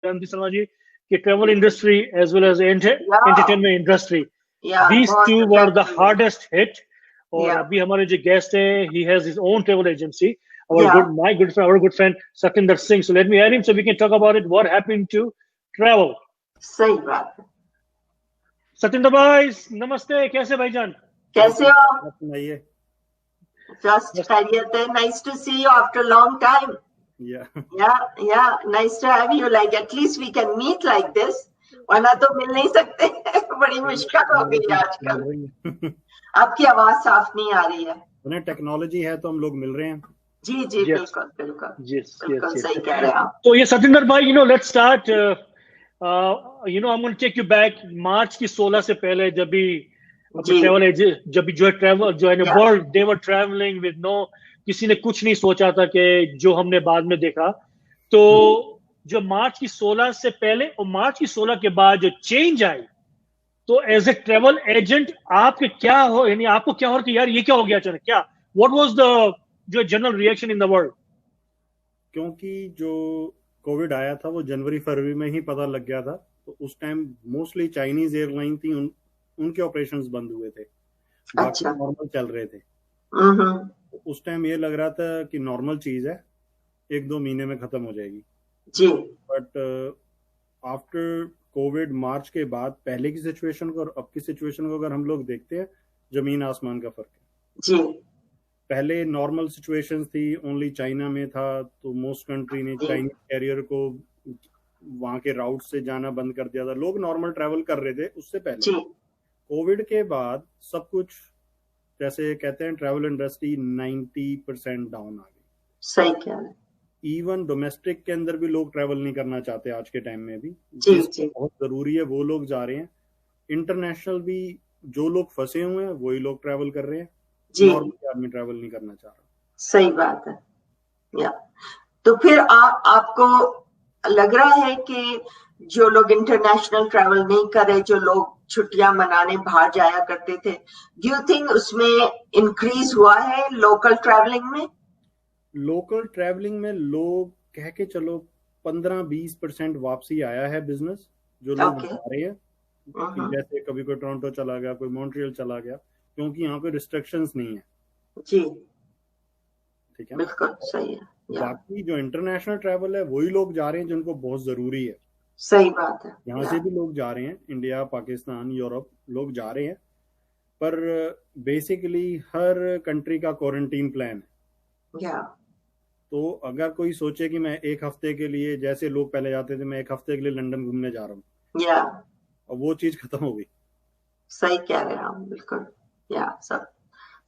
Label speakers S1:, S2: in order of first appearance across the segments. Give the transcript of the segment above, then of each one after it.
S1: Ramji Sharma ji, कि travel industry as well as entertainment industry, these
S2: बहुत
S1: two were the
S2: affect हुए।
S1: hardest hit. और
S2: Yeah.
S1: अभी हमारे जो गेस्ट है, he has his own travel agency. Our
S2: Yeah.
S1: our good friend Satinder Singh. So let me add him so we can talk about it. What happened to travel?
S2: सही बात है।
S1: सतिंदर भाई नमस्ते, कैसे भाईजान?
S2: कैसे हो आप?
S3: सुनाइए।
S2: Just खैरियत है। Nice to see you after a long time. Yeah, nice to have you. Like at least we can meet like this. वरना तो मिल नहीं सकते। बड़ी मुश्किल हो गई आजकल। आपकी आवाज साफ नहीं आ रही है।
S3: उन्हें टेक्नोलॉजी है तो हम लोग मिल रहे हैं।
S2: जी जी बिल्कुल बिल्कुल बिल्कुल सही कह रहे हैं आप।
S1: तो ये सतिंदर भाई, let's start. I'm going to take you back. मार्च की 16 से पहले जब भी ट्रैवल जो है ट्रैवल जो है world, they were travelling with no, किसी ने कुछ नहीं सोचा था कि जो हमने बाद में देखा। तो जो मार्च की 16 से पहले और मार्च की 16 के बाद जो चेंज आई, तो एज ए ट्रैवल एजेंट आपके क्या हो, यानी आपको क्या हो कि यार ये क्या हो गया अचानक, क्या व्हाट वाज द जो general reaction in the world?
S3: क्योंकि जो कोविड आया था वो जनवरी फरवरी में ही पता लग गया था, तो उस टाइम मोस्टली चाइनीज एयरलाइन थी, उनके ऑपरेशंस बंद हुए थे, बाकी नॉर्मल चल रहे थे। उस टाइम ये लग रहा था कि नॉर्मल चीज है, 1-2 महीने में खत्म हो जाएगी
S2: जी।
S3: बट आफ्टर कोविड मार्च के बाद पहले की सिचुएशन को और अब की सिचुएशन को अगर हम लोग देखते हैं, जमीन आसमान का फर्क है
S2: जी।
S3: पहले नॉर्मल सिचुएशंस थी, ओनली चाइना में था तो मोस्ट कंट्री ने चाइनीज कैरियर को वहां के राउट से जाना बंद कर दिया था, लोग नॉर्मल ट्रैवल कर रहे थे। उससे पहले कोविड के बाद सब कुछ, जैसे कहते हैं ट्रैवल इंडस्ट्री 90% डाउन आ गई।
S2: सही कह रहे हैं।
S3: इवन डोमेस्टिक के अंदर भी लोग ट्रैवल नहीं करना चाहते आज के टाइम में भी,
S2: जी।
S3: बहुत जरूरी है वो लोग जा रहे हैं। इंटरनेशनल भी जो लोग फंसे हुए हैं वही लोग ट्रैवल कर रहे हैं, नॉर्मल आदमी ट्रैवल नहीं करना चाह रहा।
S2: सही बात है। या तो फिर आपको लग रहा है कि जो लोग इंटरनेशनल ट्रैवल नहीं कर रहे, जो लोग छुट्टियां मनाने बाहर जाया करते थे, डू यू थिंक उसमें इंक्रीज हुआ है लोकल ट्रैवलिंग में?
S3: लोकल ट्रैवलिंग में लोग कह के चलो 15-20% वापसी आया है बिजनेस, जो लोग जा रहे हैं। जैसे कभी कोई टोरंटो चला गया, कोई मॉन्ट्रियल चला गया, क्योंकि यहाँ पे रिस्ट्रिक्शंस नहीं है।
S2: जी
S3: ठीक है,
S2: बिल्कुल सही है।
S3: बाकी जो इंटरनेशनल ट्रैवल है वही लोग जा रहे हैं जिनको बहुत जरूरी है।
S2: सही बात है।
S3: यहाँ से भी लोग जा रहे हैं, इंडिया, पाकिस्तान, यूरोप लोग जा रहे हैं, पर बेसिकली हर कंट्री का क्वारंटीन प्लान है। तो अगर कोई सोचे कि मैं 1 हफ्ते के लिए, जैसे लोग पहले जाते थे, मैं 1 हफ्ते के लिए लंदन घूमने जा रहा हूँ, और वो चीज खत्म हो गई।
S2: सही कह रहे हैं आप, बिल्कुल।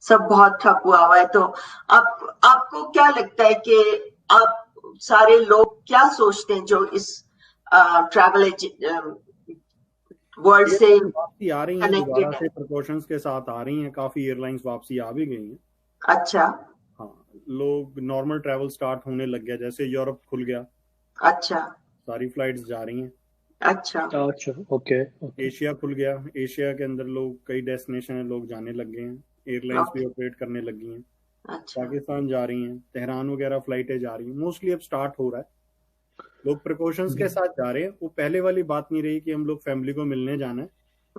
S2: सब बहुत ठप हुआ है। तो आपको क्या लगता है कि आप सारे लोग क्या सोचते हैं जो इस ट्रैवल वर्ल्ड से
S3: वापसी आ रही है, दोबारा से प्रिकॉशंस के साथ आ रही हैं, काफी एयरलाइंस वापसी आ भी गई हैं।
S2: अच्छा।
S3: हाँ, लोग नॉर्मल ट्रैवल स्टार्ट होने लग गया, जैसे यूरोप खुल गया।
S2: अच्छा।
S3: सारी फ्लाइट्स जा रही हैं।
S2: अच्छा
S1: ओके।
S3: एशिया खुल गया, एशिया के अंदर लोग कई डेस्टिनेशन है, लोग जाने लग गए हैं, एयरलाइंस भी ऑपरेट करने लग गई हैं।
S2: अच्छा।
S3: पाकिस्तान जा रही हैं, तेहरान वगैरह फ्लाइटें जा रही हैं, मोस्टली अब स्टार्ट हो रहा है। लोग प्रिकॉशंस के साथ जा रहे हैं। वो पहले वाली बात नहीं रही कि हम लोग फैमिली को मिलने जाना है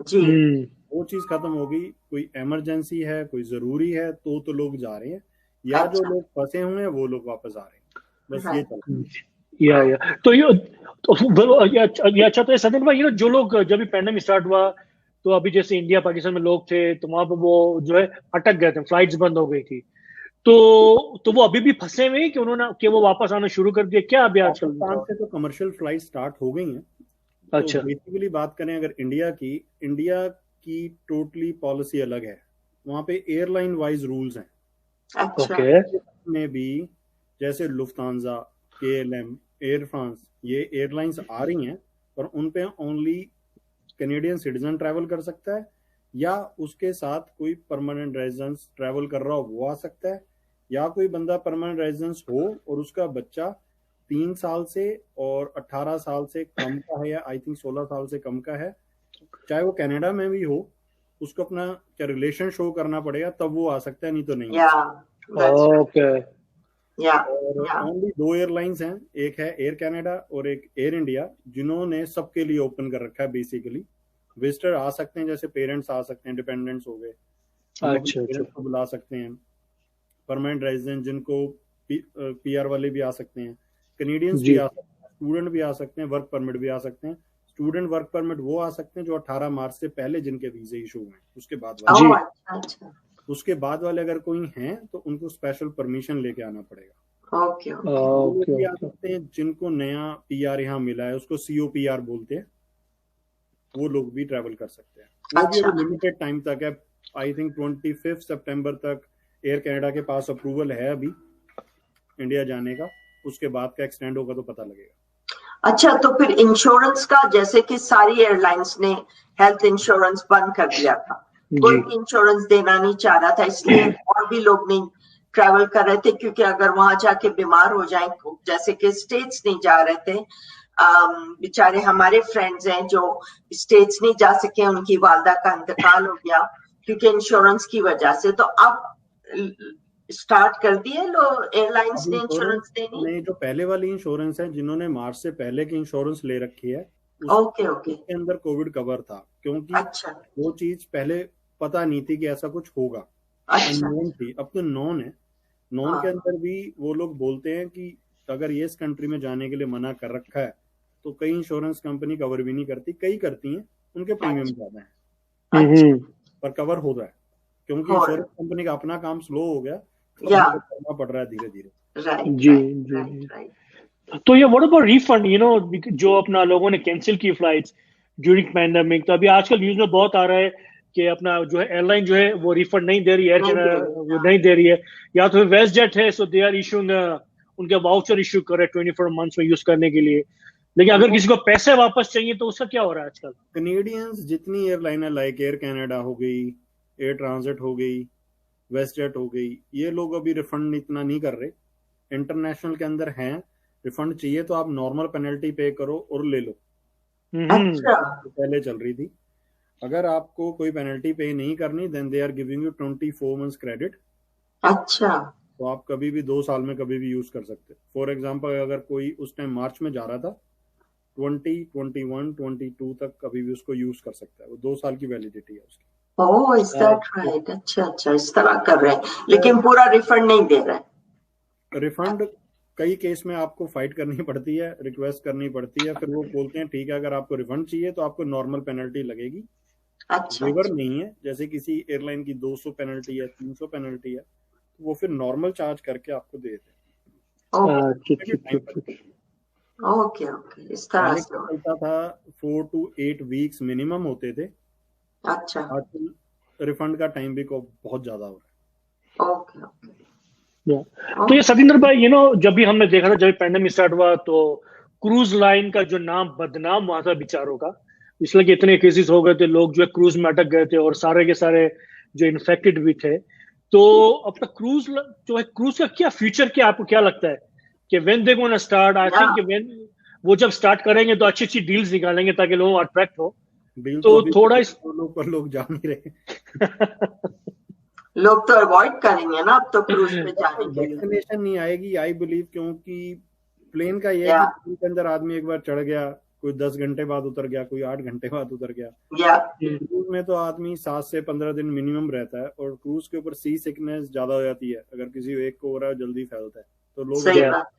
S2: जी।
S3: वो चीज खत्म हो गई। कोई इमरजेंसी है, कोई जरूरी है तो लोग जा रहे हैं, या जो लोग फंसे हुए हैं वो लोग वापस आ रहे हैं, बस ये चल।
S1: अच्छा। तो सचिन भाई, जो लोग जब भी पैंडेमिक स्टार्ट हुआ, तो अभी जैसे इंडिया पाकिस्तान में लोग थे, तो वहां पर वो जो है अटक गए थे, फ्लाइट्स बंद हो गई थी, तो वो अभी भी फंसे हुए कि वो वापस आना शुरू कर दिया क्या अभी आजकल?
S3: पाकिस्तान से तो कमर्शियल फ्लाइट स्टार्ट हो गई हैं।
S1: अच्छा।
S3: तो बेसिकली बात करें अगर इंडिया की टोटली पॉलिसी अलग है, वहां पे एयरलाइन वाइज रूल्स हैं।
S2: अच्छा।
S3: में भी जैसे लुफ्तांजा, KLM, एयर फ्रांस, ये एयरलाइंस आ रही हैं, पर उन पे ओनली कैनेडियन सिटीजन ट्रैवल कर सकता है, या उसके साथ कोई परमानेंट रेजिडेंस ट्रैवल कर रहा हो वो आ सकता है, या कोई बंदा परमानेंट रेजिडेंस हो और उसका बच्चा 3 साल से और 18 साल से कम का है, या आई थिंक 16 साल से कम का है, चाहे वो कनाडा में भी हो, उसको अपना क्या रिलेशन शो करना पड़ेगा, तब वो आ सकता है, नहीं तो नहीं।
S1: ओके।
S3: और ओनली 2 एयरलाइंस हैं, एक है एयर कनाडा और एक एयर इंडिया, जिन्होंने सबके लिए ओपन कर रखा है। बेसिकली विजिटर आ सकते हैं, जैसे पेरेंट्स आ सकते हैं, डिपेंडेंट्स हो गए,
S1: अच्छा,
S3: को बुला सकते हैं, परमानेंट रेजिडेंट जिनको पीआर वाले भी आ सकते हैं, कनेडियंस भी आ सकते हैं, स्टूडेंट भी आ सकते हैं, वर्क परमिट भी आ सकते हैं। स्टूडेंट वर्क परमिट वो आ सकते हैं जो 18 मार्च से पहले जिनके वीजे इशू हुए, उसके बाद वाले उसके बाद वाले अगर कोई हैं तो उनको स्पेशल परमिशन लेके आना पड़ेगा।
S2: ओके
S3: भी आ सकते हैं जिनको नया पीआर यहाँ मिला है, उसको COPR बोलते हैं, वो लोग भी ट्रैवल कर सकते हैं। वो भी अभी लिमिटेड टाइम तक है, आई थिंक 25 सितंबर तक एयर कनाडा के पास अप्रूवल है अभी इंडिया जाने का, उसके बाद का एक्सटेंड होगा तो पता लगेगा।
S2: अच्छा, तो फिर इंश्योरेंस का, जैसे कि सारी एयरलाइंस ने हेल्थ इंश्योरेंस बंद कर दिया था, कोई भी इंश्योरेंस देना नहीं चाह रहा था, इसलिए और भी लोग नहीं ट्रैवल कर रहे थे, क्योंकि अगर वहां जाके बीमार हो जाए, जैसे कि स्टेट्स नहीं जा रहे थे, बेचारे हमारे फ्रेंड्स हैं जो स्टेट्स नहीं जा सके, उनकी वालदा का इंतकाल हो गया क्योंकि इंश्योरेंस की वजह से। तो अब स्टार्ट कर दिए लोग एयरलाइंस ने इंश्योरेंस देनी।
S3: नहीं, जो पहले वाली इंश्योरेंस है, जिन्होंने मार्च से पहले की इंश्योरेंस ले रखी है,
S2: ओके
S3: उसके अंदर कोविड कवर था, क्योंकि वो चीज पहले पता नहीं थी कि ऐसा कुछ होगा, अननोन थी। अब तो नॉन है, नॉन के अंदर भी वो लोग बोलते हैं कि अगर ये इस कंट्री में जाने के लिए मना कर रखा है तो कई इंश्योरेंस कंपनी कवर भी नहीं करती, कई करती हैं, उनके प्रीमियम ज्यादा है, पर कवर हो रहा है क्योंकि इंश्योरेंस कंपनी का अपना काम स्लो हो गया, करना पड़ रहा है धीरे धीरे।
S1: जी। तो ये व्हाट अबाउट रिफंड, जो अपना लोगों ने कैंसिल की फ्लाइट्स ड्यूरिंग पैंडेमिक, तो अभी आजकल न्यूज में बहुत आ रहा है कि अपना जो है एयरलाइन जो है वो रिफंड नहीं दे रही है, वो नहीं दे रही है, या तो वेस्ट जेट है, सो दे आर इशूइंग उनके वाउचर इशू कर रहे 24 मंथ्स में यूज करने के लिए। लेकिन अगर किसी को पैसे वापस चाहिए तो उसका क्या हो रहा है आजकल?
S3: कनेडियंस जितनी एयरलाइन है, लाइक एयर कनाडा हो गई, एयर ट्रांजिट हो गई, वेस्ट जेट हो गई, ये लोग अभी रिफंड इतना नहीं कर रहे। इंटरनेशनल के अंदर हैं, रिफंड चाहिए तो आप नॉर्मल पेनल्टी पे करो और ले लो।
S2: अच्छा,
S3: पहले चल रही थी। अगर आपको कोई पेनल्टी पे नहीं करनी, then they are giving you 24 months credit.
S2: अच्छा,
S3: तो आप कभी भी 2 साल में कभी भी यूज कर सकते। फॉर एग्जांपल, अगर कोई उस टाइम मार्च में जा रहा था, 20, 21, 22 तक कभी भी उसको यूज कर सकता है, वो 2 साल की वैलिडिटी है उसकी।
S2: ओह, इज दैट राइट? अच्छा, इस तरह कर रहे हैं, लेकिन पूरा रिफंड नहीं दे रहे।
S3: रिफंड कई केस में आपको फाइट करनी पड़ती है, रिक्वेस्ट करनी पड़ती है, फिर वो बोलते हैं ठीक है, अगर आपको रिफंड चाहिए तो आपको नॉर्मल पेनल्टी लगेगी।
S2: अच्छा,
S3: वेवर नहीं है, जैसे किसी एयरलाइन की 200 पेनल्टी है, 300 पेनल्टी है, तो वो फिर नॉर्मल चार्ज करके आपको दे देते हैं।
S2: ओके, इस तरह से
S3: चलता था, 4 to 8 वीक्स मिनिमम होते थे।
S2: अच्छा,
S3: आजकल रिफंड का टाइम भी बहुत ज्यादा हो रहा है।
S2: ओके।
S1: तो ये सतिंदर भाई, जब भी हमने देखा था, जब पैंडेमिक स्टार्ट हुआ तो क्रूज लाइन का जो नाम बदनाम हुआ था बेचारों का, इसलिए कि इतने केसेस हो गए थे, लोग जो है क्रूज में अटक गए थे और सारे के सारे जो इन्फेक्टेड भी थे। तो अपना क्रूज जो है, क्रूज का क्या फ्यूचर, क्या आपको क्या लगता है कि when they gonna start? I think when वो जब स्टार्ट करेंगे तो अच्छी डील्स निकालेंगे ताकि लोग अट्रैक्ट हो। तो थोड़ा
S3: लोग जा नहीं रहे
S2: लोग तो अवॉइड करेंगे ना अब तो क्रूज पे जाने के लिए।
S3: वैक्सीनेशन नहीं आएगी आई बिलीव, क्योंकि प्लेन का ये है कि के अंदर आदमी एक बार चढ़ गया, कोई 10 घंटे बाद उतर गया, कोई 8 घंटे बाद उतर गया। क्रूज में तो आदमी 7 से 15 दिन मिनिमम रहता है, और क्रूज के ऊपर सी सिकनेस ज्यादा हो जाती है, अगर किसी एक को हो रहा है जल्दी फैलता है, तो लोग
S2: सही बात।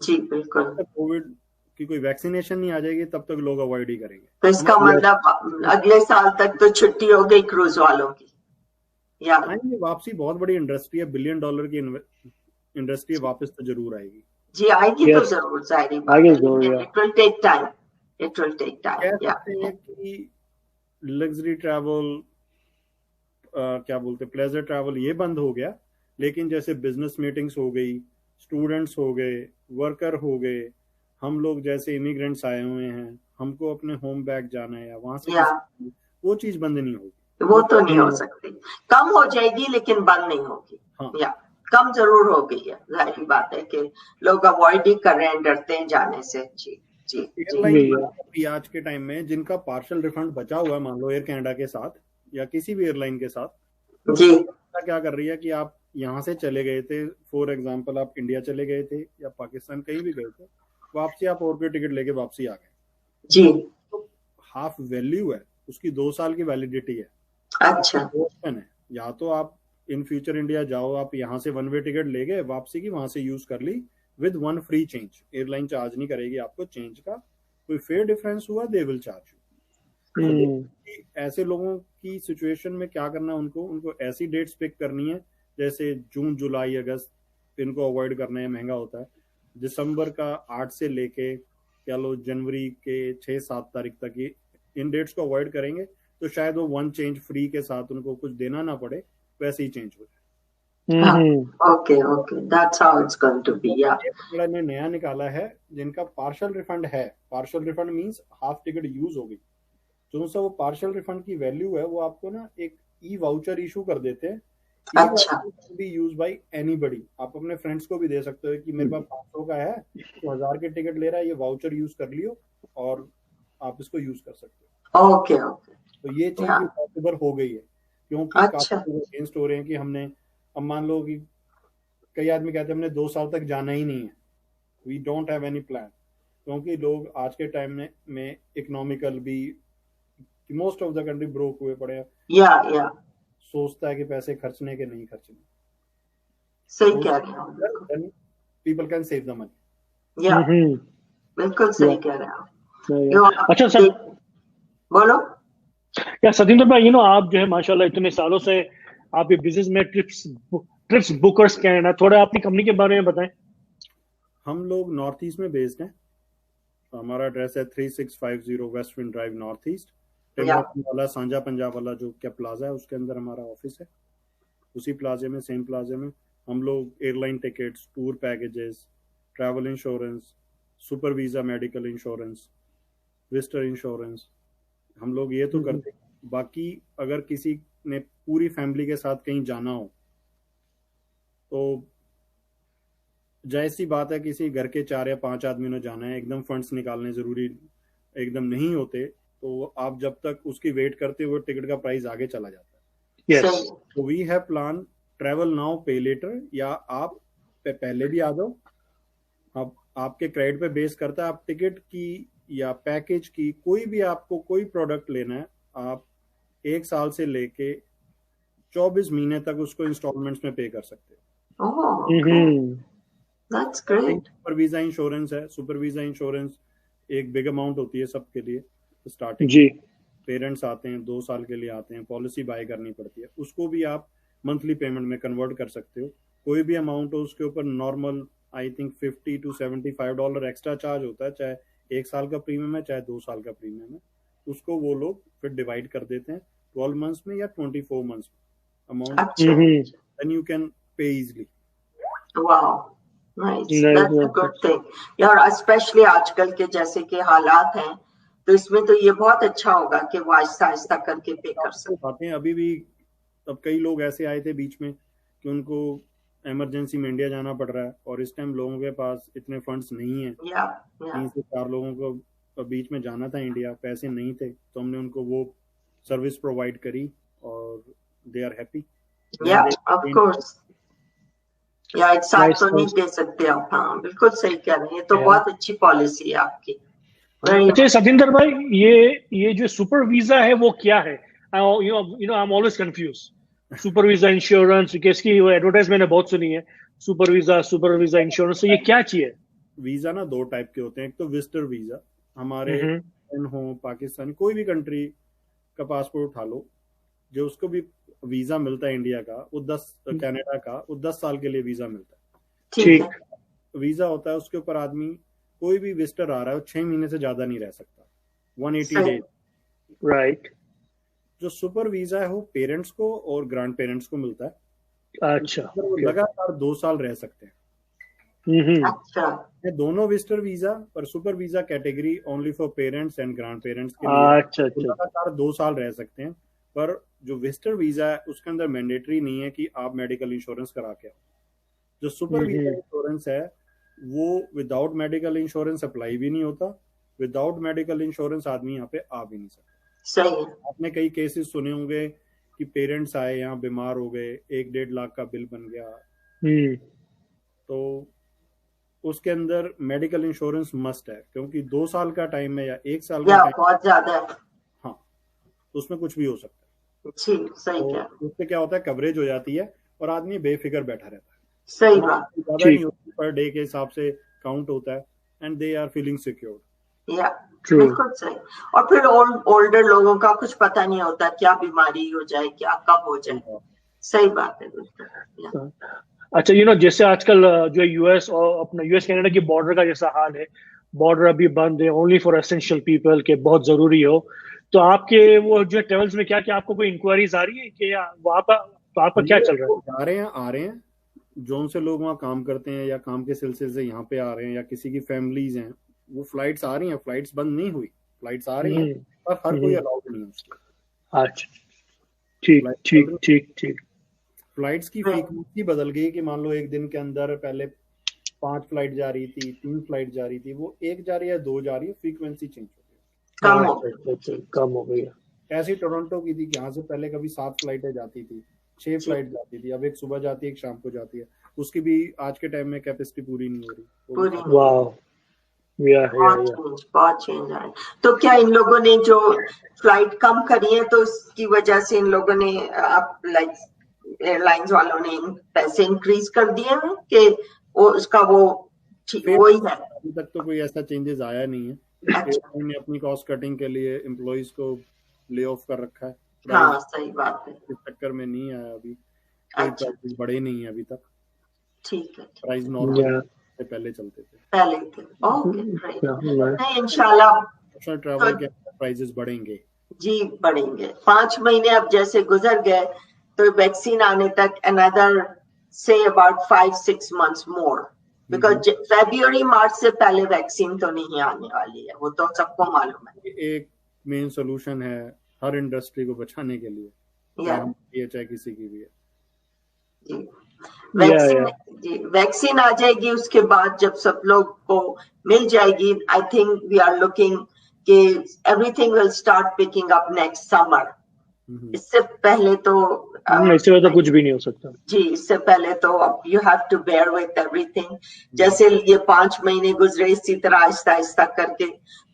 S2: जी बिल्कुल।
S3: कोविड की कोई वैक्सीनेशन नहीं आ जाएगी तब तक लोग अवॉइड ही करेंगे।
S2: तो इसका मतलब अगले साल तक तो छुट्टी हो गई क्रूज वालों की।
S3: ये वापसी बहुत बड़ी इंडस्ट्री है, $1 बिलियन की इंडस्ट्री, वापस तो जरूर आएगी।
S2: जी आएगी, तो जरूर, जाहिर बात है, इट विल टेक टाइम,
S3: कहते हैं कि लग्जरी ट्रैवल, क्या बोलते, प्लेजर ट्रैवल, ये बंद हो गया, लेकिन जैसे बिजनेस मीटिंग्स हो गई, स्टूडेंट्स हो गए, वर्कर हो गए, हम लोग जैसे इमिग्रेंट्स आए हुए हैं, हमको अपने होम बैक जाना है या वहां से, वो चीज बंद नहीं होगी।
S2: वो तो नहीं हो सकती, कम हो जाएगी लेकिन बंद नहीं होगी। या कम जरूर हो गई है, जाहिर बात है कि लोग अवॉइड ही कर रहे हैं, डरते हैं जाने से। जी
S3: आज के टाइम में जिनका पार्शियल रिफंड बचा हुआ है, मान लो एयर कनाडा के साथ या किसी भी एयरलाइन के साथ,
S2: जी
S3: क्या कर रही है कि आप यहाँ से चले गए थे, फॉर एग्जांपल आप इंडिया चले गए थे या पाकिस्तान कहीं भी गए थे, वापसी आप और कोई टिकट लेके वापसी आ गए
S2: जी,
S3: तो हाफ वैल्यू है उसकी, 2 साल की वैलिडिटी है।
S2: अच्छा,
S3: ऑप्शन है, या तो आप इन फ्यूचर इंडिया जाओ, आप यहाँ से वन वे टिकट ले गए, वापसी की वहां से यूज कर ली with 1 free change, airline charge नहीं करेगी आपको चेंज का, कोई फेयर डिफरेंस हुआ दे विल चार्ज यू। ऐसे लोगों की सिचुएशन में क्या करना है, उनको ऐसी डेट्स पिक करनी है जैसे जून जुलाई अगस्त, इनको अवॉइड करना है, महंगा होता है। दिसंबर का 8 से लेके क्या लो जनवरी के 6-7 तारीख तक ये इन डेट्स को अवॉइड करेंगे तो शायद वो 1 चेंज फ्री के साथ उनको कुछ देना ना पड़े, वैसे ही चेंज हो जाए।
S2: Okay, that's how it's going to be. या
S3: ने नया निकाला है जिनका पार्शियल रिफंड है, partial refund means half ticket use हो गई, जो सा वो पार्शियल रिफंड की वैल्यू है वो आपको ना एक ई वाउचर इशू कर देते हैं।
S2: अच्छा,
S3: बी यूज बाय एनीबडी, आप अपने फ्रेंड्स को भी दे सकते हो कि मेरे पास 500 का है तो 1000 के टिकट ले रहा है, ये वाउचर यूज कर लियो और आप इसको यूज कर सकते
S2: हो। ओके,
S3: तो ये चीज पॉसिबल हो गई है क्योंकि काफी लोग अगेंस्ट हो रहे हैं कि हमने, अब मान लो कि कई आदमी कहते हैं हमने 2 साल तक जाना ही नहीं है, we don't have any plan, क्योंकि लोग आज के टाइम में इकोनॉमिकल भी most of the country broke हुए पड़े हैं,
S2: या
S3: सोचता है कि पैसे खर्चने के नहीं खर्चने।
S2: सही कह रहे हो,
S3: people can save the money.
S2: या बिल्कुल सही कह रहे हो।
S1: अच्छा सर,
S2: बोलो।
S1: या सतिंदर भाई, आप जो है माशाल्लाह इतने सालों से आप ये बिजनेस में ट्रिप्स बुकर्स कैनेडा, थोड़ा अपनी कंपनी के बारे में बताएं।
S3: हम लोग नॉर्थ ईस्ट में बेस्ड हैं, हमारा एड्रेस है 3650 west wind drive north east, वाला सांझा पंजाब वाला जो क्या प्लाजा है उसके अंदर हमारा ऑफिस है। उसी प्लाजे में, सेम प्लाजे में हम लोग airline tickets, tour packages, travel insurance, super visa medical insurance, visitor insurance, हम लोग ये तो करते हैं। बाकी अगर किसी ने पूरी फैमिली के साथ कहीं जाना हो तो जायज़ सी बात है, किसी घर के 4 या 5 आदमी ने जाना है, एकदम फंड्स निकालने जरूरी एकदम नहीं होते, तो आप जब तक उसकी वेट करते हुए टिकट का प्राइस आगे चला जाता है।
S1: yes.
S3: तो we have plan travel now pay later, या आप पहले भी आ जाओ, अब आपके क्रेडिट पे बेस करता है, आप टिकट की या पैकेज की कोई भी आपको कोई प्रोडक्ट लेना है, आप 1 साल से लेके 24 महीने तक उसको इंस्टॉलमेंट्स में पे कर सकते हो।
S2: That's great.
S3: Super visa insurance है, सुपर वीजा इंश्योरेंस एक बिग अमाउंट होती है सबके लिए, स्टार्टिंग
S1: जी,
S3: पेरेंट्स आते हैं 2 साल के लिए आते हैं, पॉलिसी बाय करनी पड़ती है, उसको भी आप मंथली पेमेंट में कन्वर्ट कर सकते हो, कोई भी अमाउंट हो उसके ऊपर normal I think $50 to $75 extra charge होता है, चाहे 1 साल का प्रीमियम है चाहे 2 साल का प्रीमियम है, उसको वो लोग फिर डिवाइड कर देते हैं 12 मंथ्स में या 24 मंथ्स में amount, then you can pay easily.
S2: Wow, nice, that's a good thing यार, स्पेशली आजकल के जैसे के हालात हैं तो इसमें तो ये बहुत अच्छा होगा कि वो आहिस्ता आहिस्ता करके पे कर सकते हैं।
S3: अभी भी अब कई लोग ऐसे आए थे बीच में कि उनको इमरजेंसी में इंडिया जाना पड़ रहा है और इस टाइम लोगों के पास इतने फंड्स नहीं है, 3 से 4 लोगों को बीच में जाना था इंडिया, पैसे नहीं थे, तो हमने उनको वो सर्विस प्रोवाइड करी और दे आर हैप्पी।
S2: या ऑफ कोर्स, या एक साथ तो नहीं दे सकते आप। हाँ, बिल्कुल सही कह रहे हैं, ये तो बहुत अच्छी पॉलिसी है आपकी।
S1: अच्छा सतिंदर भाई, ये जो सुपर वीजा है वो क्या है? I am always confuse. Super visa insurance, इसकी वो एडवर्टाइजमेंट मैंने बहुत सुनी है, सुपर वीजा इंश्योरेंस, तो ये क्या चीज है?
S3: वीजा ना 2 टाइप के होते हैं, एक तो विजिटर वीजा, हमारे हो पाकिस्तान कोई भी कंट्री का पासपोर्ट उठा लो, जो उसको भी वीजा मिलता है इंडिया का, वो 10 कनाडा का वो 10 साल के लिए वीजा मिलता है।
S2: ठीक है।
S3: वीजा होता है, उसके ऊपर आदमी कोई भी विजिटर आ रहा है वो 6 महीने से ज्यादा नहीं रह सकता, 180 डेज,
S1: राइट।
S3: जो सुपर वीजा है वो पेरेंट्स को और ग्रैंड पेरेंट्स को मिलता है।
S1: अच्छा,
S3: वो लगातार 2 साल रह सकते हैं।
S2: अच्छा,
S3: दोनों विजिटर वीजा और super visa category only for parents and grand parents के लिए।
S1: अच्छा,
S3: लगातार 2 साल रह सकते हैं, पर जो विजिटर वीजा है उसके अंदर मैंडेटरी नहीं है कि आप मेडिकल इंश्योरेंस करा के आओ। जो सुपर वीजा इंश्योरेंस है वो विदाउट मेडिकल इंश्योरेंस अप्लाई भी नहीं होता, विदाउट मेडिकल इंश्योरेंस आदमी यहाँ पे आ भी नहीं सकता।
S2: सही है।
S3: आपने कई केसेस सुने होंगे कि पेरेंट्स आए यहाँ बीमार हो गए, 1-1.5 लाख का बिल बन गया, तो उसके अंदर मेडिकल इंश्योरेंस मस्ट है, क्योंकि 2 साल का टाइम है या 1 साल का टाइम,
S2: बहुत ज्यादा है।
S3: हाँ, उसमें कुछ भी हो सकता है।
S2: जी, सही क्या,
S3: तो उससे क्या होता है, कवरेज हो जाती है और आदमी बेफिक्र बैठा रहता है।
S2: सही बात,
S3: ज्यादा नहीं होती, पर डे के हिसाब से काउंट होता है, and they are feeling secured.
S2: या बिल्कुल सही। और फिर ओल्डर लोगों का कुछ पता नहीं होता क्या बीमारी हो जाए, क्या कब हो जाए। सही बात है बिल्कुल।
S1: अच्छा, जैसे आजकल जो यूएस और अपना यूएस कनाडा की बॉर्डर का जैसा हाल है, बॉर्डर अभी बंद है ओनली फॉर एसेंशियल पीपल के बहुत जरूरी हो, तो आपके वो जो ट्रेवल्स में क्या क्या आपको कोई इंक्वायरीज आ रही है कि वहाँ पर आपका क्या चल रहा है?
S3: आ रहे हैं जोन से लोग वहाँ काम करते हैं या काम के सिलसिले से यहाँ पे आ रहे हैं, या किसी की फैमिलीज हैं, वो फ्लाइट्स आ रही हैं, फ्लाइट्स बंद नहीं हुई, फ्लाइट्स आ रही हैं, पर हर कोई अलाउड नहीं है उसके।
S1: अच्छा, ठीक ठीक ठीक ठीक।
S3: फ्लाइट्स की फ्रीक्वेंसी बदल गई कि मान लो एक दिन के अंदर पहले 5 फ्लाइट जा रही थी, 3 फ्लाइट जा रही थी, वो 1 जा रही है, 2 जा रही है, फ्रीक्वेंसी चेंज हो गई,
S1: कम हो गई।
S3: ऐसी टोरंटो की थी कि यहाँ से पहले कभी 7 फ्लाइटें जाती थी, 6 फ्लाइट जाती थी, अब एक सुबह जाती है, एक शाम को जाती है, उसकी भी आज के टाइम में कैपेसिटी पूरी नहीं हो रही।
S2: बहुत चेंज आया। तो क्या इन लोगों ने जो फ्लाइट कम करी है, तो उसकी वजह से इन लोगों ने एयरलाइंस वालों ने पैसे इंक्रीज कर दिए हैं कि वो उसका वही है?
S3: अभी तक तो कोई ऐसा चेंजेस आया नहीं है। ने अपनी कॉस्ट कटिंग के लिए एम्प्लॉइज को ले ऑफ कर रखा है।
S2: हाँ, सही बात है।
S3: इस चक्कर में नहीं आया अभी, प्राइस बढ़े नहीं है अभी तक।
S2: ठीक है,
S3: प्राइस नॉर्मल से पहले चलते थे,
S2: ओके। इंशाल्लाह
S3: ट्रैवल के प्राइसेस बढ़ेंगे
S2: जी, बढ़ेंगे। 5 महीने अब जैसे गुजर गए, तो वैक्सीन आने तक another say about 5-6 months more, because February March से पहले वैक्सीन तो नहीं आने वाली है, वो तो सबको मालूम है।
S3: एक मेन सोल्यूशन है हर इंडस्ट्री को बचाने के लिए, चाहे किसी की भी है।
S2: वैक्सीन आ जाएगी, उसके बाद जब सब लोग को मिल जाएगी, I think we are looking कि everything will start picking up next summer. इससे पहले तो
S1: कुछ भी नहीं हो सकता
S2: जी। इससे पहले तो अब you have to bear with everything. जैसे ये 5 महीने गुजरे, इसी तरह आहिस्ता आहिस्ता करके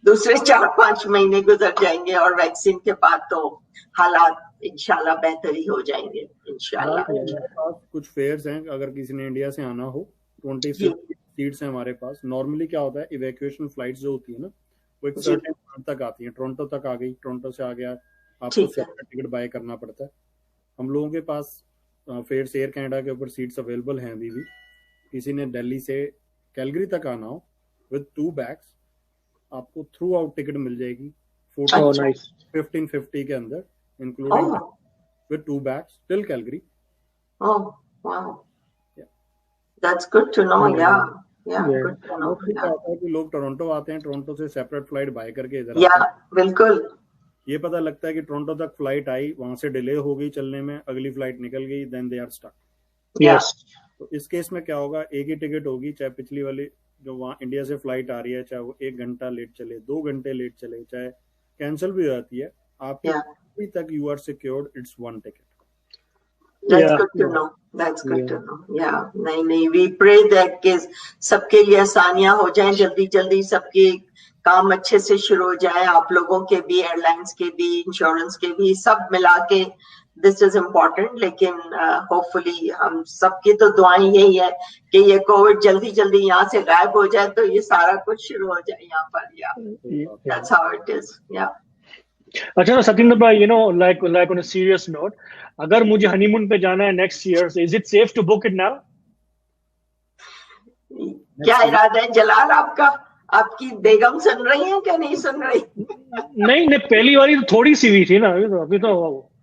S2: दूसरे 4-5 महीने गुजर जाएंगे, और वैक्सीन के बाद तो हालात इंशाल्लाह बेहतर ही हो जाएंगे इंशाल्लाह।
S3: कुछ फेयर्स हैं, अगर किसी ने इंडिया से आना हो, 20 सीट्स हैं हमारे पास। नॉर्मली क्या होता है, इवैक्यूएशन फ्लाइट्स जो होती है ना, वो एक सर्टेन टाइम तक आती है। टोरंटो तक आ गई, टोरंटो से आ गया, आपको सेपरेट टिकट बाय करना पड़ता है। हम लोगों के पास फेयर्स एयर कनाडा के ऊपर सीट्स अवेलेबल हैं अभी भी। किसी ने दिल्ली से कैलगरी तक आना हो विद 2 बैग्स, आपको थ्रू आउट टिकट मिल जाएगी 1550 के अंदर, including with 2 bags till Calgary.
S2: Oh, wow. Yeah. That's good to know. Yeah, good to know.
S3: कि लोग टोरंटो आते हैं, टोरंटो से सेपरेट फ्लाइट बाय करके इधर
S2: आते हैं। बिल्कुल।
S3: ये पता लगता है कि टोरंटो तक फ्लाइट आई, वहां से डिले हो गई चलने में, अगली फ्लाइट निकल गई, then they are stuck.
S1: Yes.
S3: तो इस केस में क्या होगा, एक ही टिकट होगी, चाहे पिछली वाली जो वहाँ इंडिया से फ्लाइट आ रही है, चाहे वो 1 घंटा लेट चले, 2 घंटे लेट चले, चाहे कैंसिल भी हो जाती है, आपको अभी तक you are secured, it's 1 ticket.
S2: That's good to know. That's good to know. Yeah. नहीं, we pray that कि सबके लिए आसानियां हो जाएं, जल्दी सबके काम अच्छे से शुरू हो जाए, आप लोगों के भी, एयरलाइंस के भी, इंश्योरेंस के भी, सब मिला के दिस इज इम्पोर्टेंट। लेकिन होपफुली हम सबकी तो दुआएं यही है कि ये कोविड जल्दी यहाँ से गायब हो जाए, तो ये सारा कुछ शुरू हो जाए यहाँ पर। That's how it is. Yeah.
S1: अच्छा सतिंदर भाई, like on a serious note, अगर मुझे हनीमून पे जाना है next year, is it safe to book it now?
S2: क्या इरादा है जलाल आपका? आपकी बेगम सुन रही है क्या नहीं सुन रही?
S1: नहीं, पहली वाली तो थोड़ी सी हुई थी ना, अभी तो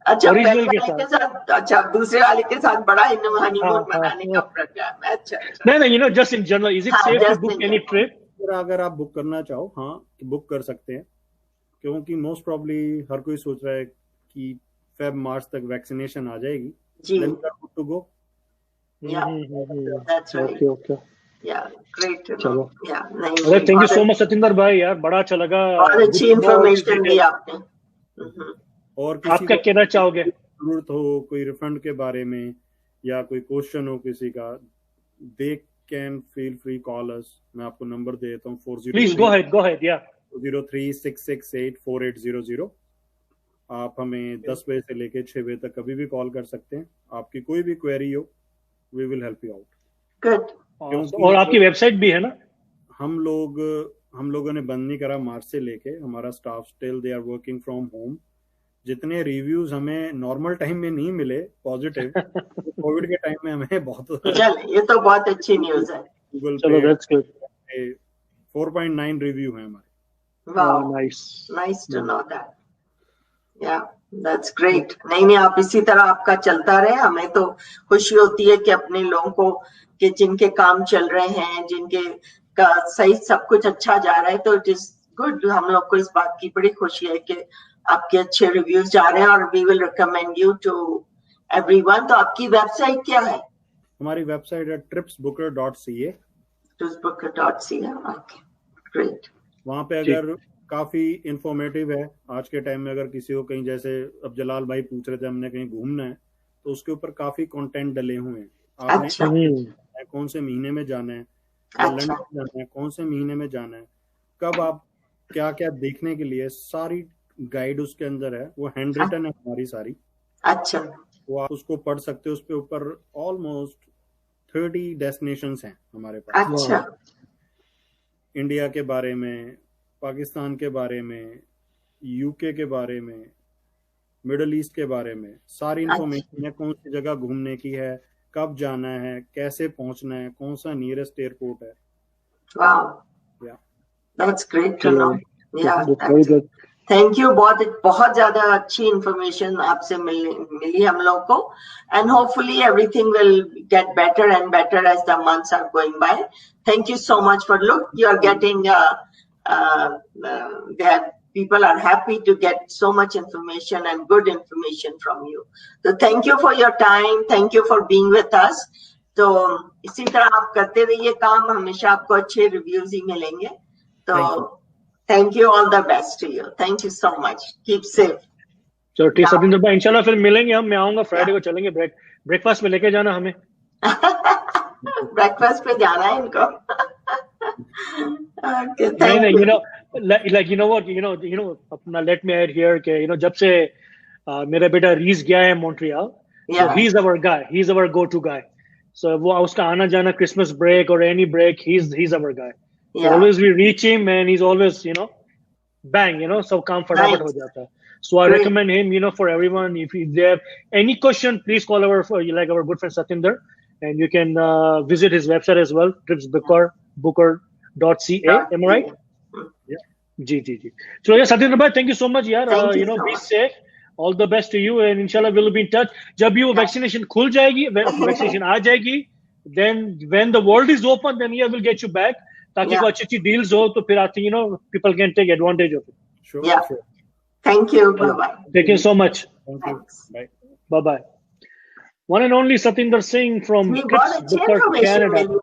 S2: अच्छा, के साथ। अच्छा, दूसरे वाले के साथ बड़ा हनीमून मनाने का प्रोग्राम है। अच्छा।
S1: नहीं, just in general, is it safe to book any trip?
S3: अगर आप बुक करना चाहो, हाँ, बुक कर सकते हैं, क्योंकि मोस्ट प्रॉब्ली हर कोई सोच रहा है कि Feb-March तक वैक्सीनेशन आ जाएगी, then we are good to go.
S2: That's right. Okay. Yeah, great to know. Yeah,
S1: अरे thank you so much Satinder भाई, यार बड़ा अच्छा लगा,
S2: बहुत अच्छी इंफॉर्मेशन दी आपने।
S3: और
S1: आप क्या कहना चाहोगे?
S3: जरूरत हो, कोई रिफंड के बारे में या कोई क्वेश्चन हो किसी का, they can feel free call अस. मैं आपको नंबर दे देता हूँ 40.
S1: Please go ahead. Yeah.
S3: 03-668-4800. आप हमें 10 बजे से लेके 6 बजे तक कभी भी कॉल कर सकते हैं. आपकी कोई भी क्वेरी हो, we will help you out.
S2: Good.
S1: और आपकी वेबसाइट भी है ना?
S3: हम लोगों ने बंद नहीं करा मार्च से लेके. हमारा staff still they are working from home. जितने रिव्यूज हमें नॉर्मल टाइम में नहीं मिले पॉजिटिव, कोविड के टाइम में हमें बहुत.
S2: ये तो बहुत अच्छी न्यूज है.
S3: गूगल
S1: चलो, that's good.
S3: 4.9 रिव्यू है हमारे.
S2: Wow, nice to know that. Yeah, that's great. नहीं, आप इसी तरह आपका चलता रहे. हमें तो खुशी होती है कि अपने लोगों को, कि जिनके काम चल रहे हैं, जिनके का सही सब कुछ अच्छा जा रहा है, तो इट इज गुड. हम लोग को इस बात की बड़ी खुशी है कि आपके अच्छे रिव्यूज जा रहे हैं और we will recommend you to everyone. तो आपकी वेबसाइट क्या है?
S3: हमारी वेबसाइट है tripsbooker.ca.
S2: tripsbooker.ca. Okay, great.
S3: वहाँ पे अगर काफी इंफॉर्मेटिव है. आज के टाइम में अगर किसी को कहीं, जैसे अब जलाल भाई पूछ रहे थे, हमने कहीं घूमना है, तो उसके ऊपर काफी कंटेंट डले हुए हैं. आपने कौन से महीने में जाना है, लंदन जाना है, कौन से महीने में जाना है, कब आप क्या क्या देखने के लिए, सारी गाइड उसके अंदर है. वो हैंड रिटन है हमारी सारी.
S2: अच्छा.
S3: वो आप उसको पढ़ सकते हो. उसके ऊपर ऑलमोस्ट 30 डेस्टिनेशंस हैं हमारे पास.
S2: अच्छा.
S3: इंडिया के बारे में, पाकिस्तान के बारे में, यूके के बारे में, मिडल ईस्ट के बारे में, सारी इंफॉर्मेशन है. कौन सी जगह घूमने की है, कब जाना है, कैसे पहुंचना है, कौन सा नियरेस्ट एयरपोर्ट है.
S2: Wow, that's great to know. Yeah, thank you. बहुत ज्यादा अच्छी इंफॉर्मेशन आपसे मिली हम लोग को. And hopefully everything will get better and better as the months are going by. Thank you so much for look. You are getting that people are happy to get so much information and good information from you. So thank you for your time. Thank you for being with us. तो इसी तरह आप करते रहिए काम. हमेशा आपको अच्छे रिव्यूज ही मिलेंगे. तो thank you. All the best to you. Thank you so much. Keep safe.
S1: चलो ठीक, सतिंदर भाई, इंशाल्लाह फिर मिलेंगे हम. मैं आऊंगा फ्राइडे को, चलेंगे. ब्रेकफास्ट में लेके जाना हमें.
S2: ब्रेकफास्ट पे जाना है इनको. Okay,
S1: you know, like you know what, अपना let me add here कि जब से मेरा बेटा रीस गया है Montreal, so he's our guy, he's our go-to guy. So वो उसका आना जाना, Christmas break or any break, he's our guy. So always we reach him and he's always bang, सब काम फटाफट हो जाता है. So I recommend him, for everyone. If they have any question, please call our good friend Satinder, and you can visit his website as well, tripsbooker.ca. Am I right?
S3: Yeah.
S1: जी. चलो सतिंदर भाई, thank you so much यार. Be safe. All the best to you, and inshallah we'll be in touch. जब भी वो vaccination खुल जाएगी, vaccination आ जाएगी, then when the world is open, then we'll get you back. ताकि कोई अच्छी डील्स हो, तो फिर आती people can take advantage of it.
S3: Sure.
S2: Thank you. Bye-bye.
S1: Thank you so much.
S2: Thanks.
S1: Bye-bye. One and only Satinder Singh from Trips Booker, Canada.